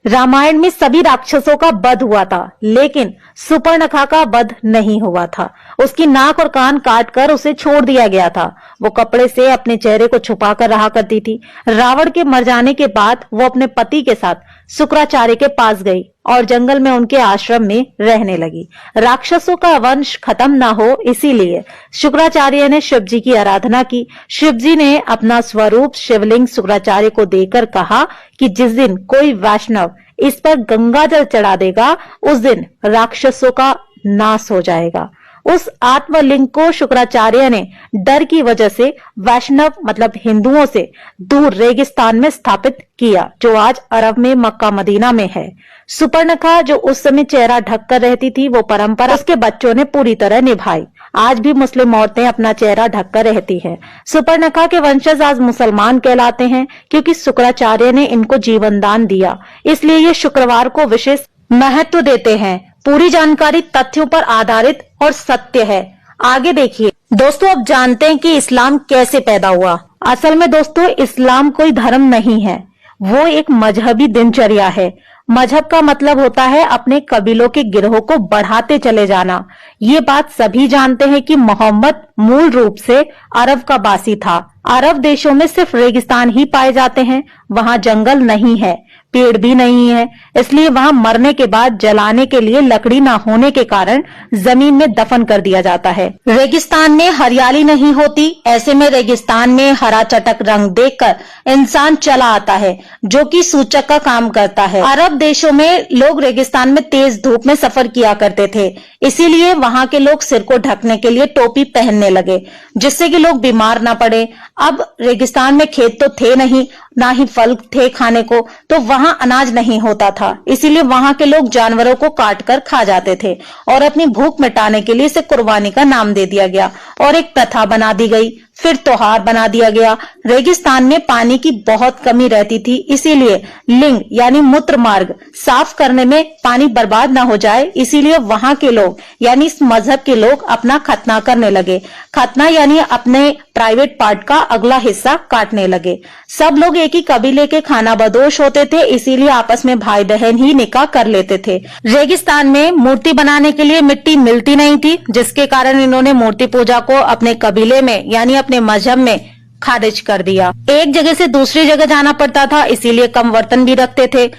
रामायण में सभी राक्षसों का वध हुआ था, लेकिन सुपर्णखा का वध नहीं हुआ था। उसकी नाक और कान काटकर उसे छोड़ दिया गया था। वो कपड़े से अपने चेहरे को छुपा कर रहा करती थी। रावण के मर जाने के बाद वो अपने पति के साथ शुक्राचार्य के पास गई और जंगल में उनके आश्रम में रहने लगी। राक्षसों का वंश खत्म ना हो, इसीलिए शुक्राचार्य ने शिव जी की आराधना की। शिव जी ने अपना स्वरूप शिवलिंग शुक्राचार्य को देकर कहा कि जिस दिन कोई वैष्णव इस पर गंगा जल चढ़ा देगा, उस दिन राक्षसों का नाश हो जाएगा। उस आत्मलिंग को शुक्राचार्य ने डर की वजह से वैष्णव मतलब हिंदुओं से दूर रेगिस्तान में स्थापित किया, जो आज अरब में मक्का मदीना में है। सुपर्णखा जो उस समय चेहरा ढककर रहती थी, वो परंपरा उसके बच्चों ने पूरी तरह निभाई। आज भी मुस्लिम औरतें अपना चेहरा ढककर रहती हैं। सुपर्णखा के वंशज आज मुसलमान कहलाते हैं, क्योंकि शुक्राचार्य ने इनको जीवन दान दिया। इसलिए ये शुक्रवार को विशेष महत्व देते हैं। पूरी जानकारी तथ्यों पर आधारित और सत्य है। आगे देखिए दोस्तों, अब जानते हैं कि इस्लाम कैसे पैदा हुआ। असल में दोस्तों, इस्लाम कोई धर्म नहीं है, वो एक मजहबी दिनचर्या है। मजहब का मतलब होता है अपने कबीलों के गिरोह को बढ़ाते चले जाना। ये बात सभी जानते हैं कि मोहम्मद मूल रूप से अरब का बासी था। अरब देशों में सिर्फ रेगिस्तान ही पाए जाते हैं, वहां जंगल नहीं है, पेड़ भी नहीं है, इसलिए वहां मरने के बाद जलाने के लिए लकड़ी ना होने के कारण जमीन में दफन कर दिया जाता है। रेगिस्तान में हरियाली नहीं होती, ऐसे में रेगिस्तान में हरा चटक रंग देखकर इंसान चला आता है, जो कि सूचक का काम करता है। अरब देशों में लोग रेगिस्तान में तेज धूप में सफर किया करते थे, इसीलिए वहां के लोग सिर को ढकने के लिए टोपी पहनने लगे, जिससे कि लोग बीमार ना पड़े। अब रेगिस्तान में खेत तो थे नहीं, ना ही फल थे खाने को, तो वहां अनाज नहीं होता था, इसीलिए वहां के लोग जानवरों को काट कर खा जाते थे और अपनी भूख मिटाने के लिए इसे कुर्बानी का नाम दे दिया गया और एक प्रथा बना दी गई। फिर त्योहार बना दिया गया। रेगिस्तान में पानी की बहुत कमी रहती थी, इसीलिए लिंग यानी मूत्र मार्ग साफ करने में पानी बर्बाद ना हो जाए, इसीलिए वहां के लोग यानी इस मजहब के लोग अपना खतना करने लगे। खतना यानी अपने प्राइवेट पार्ट का अगला हिस्सा काटने लगे। सब लोग एक ही कबीले के खानाबदोश होते थे, इसीलिए आपस में भाई बहन ही निकाह कर लेते थे। रेगिस्तान में मूर्ति बनाने के लिए मिट्टी मिलती नहीं थी, जिसके कारण इन्होंने मूर्ति पूजा को अपने कबीले में यानी अपने मजहब में खारिज कर दिया। एक जगह से दूसरी जगह जाना पड़ता था, इसीलिए कम बर्तन भी रखते थे।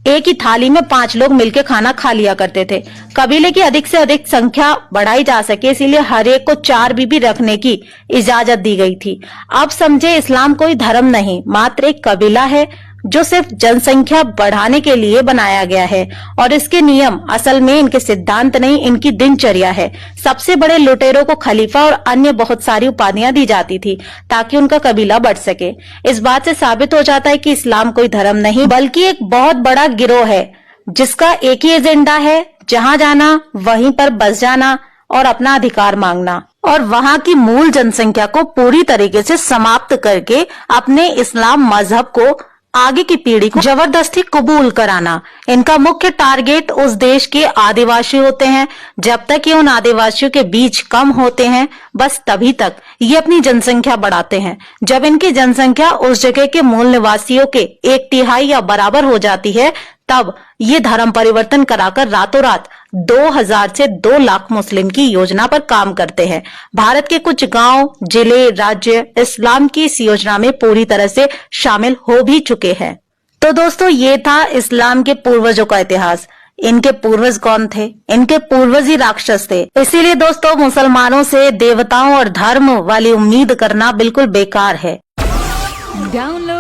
एक ही थाली में 5 लोग मिलकर खाना खा लिया करते थे। कबीले की अधिक से अधिक संख्या बढ़ाई जा सके, इसीलिए हर एक को 4 बीबी रखने की इजाजत दी गई थी। अब समझे, इस्लाम कोई धर्म नहीं, मात्र एक कबीला है जो सिर्फ जनसंख्या बढ़ाने के लिए बनाया गया है, और इसके नियम असल में इनके सिद्धांत नहीं, इनकी दिनचर्या है। सबसे बड़े लुटेरों को खलीफा और अन्य बहुत सारी उपाधियां दी जाती थी ताकि उनका कबीला बढ़ सके। इस बात से साबित हो जाता है कि इस्लाम कोई धर्म नहीं बल्कि एक बहुत बड़ा गिरोह है, जिसका एक ही एजेंडा है, जहां जाना वहीं पर बस जाना और अपना अधिकार मांगना, और वहां की मूल जनसंख्या को पूरी तरीके से समाप्त करके अपने इस्लाम मजहब को आगे की पीढ़ी को जबरदस्ती कबूल कराना। इनका मुख्य टारगेट उस देश के आदिवासी होते हैं। जब तक ये उन आदिवासियों के बीच कम होते हैं, बस तभी तक ये अपनी जनसंख्या बढ़ाते हैं। जब इनकी जनसंख्या उस जगह के मूल निवासियों के 1/3 या बराबर हो जाती है, तब ये धर्म परिवर्तन कराकर रातों रात 2000 से 2 लाख मुस्लिम की योजना पर काम करते हैं। भारत के कुछ गांव, जिले, राज्य इस्लाम की इस योजना में पूरी तरह से शामिल हो भी चुके हैं। तो दोस्तों, ये था इस्लाम के पूर्वजों का इतिहास। इनके पूर्वज कौन थे? इनके पूर्वज ही राक्षस थे। इसीलिए दोस्तों, मुसलमानों से देवताओं और धर्म वाली उम्मीद करना बिल्कुल बेकार है। डाउनलोड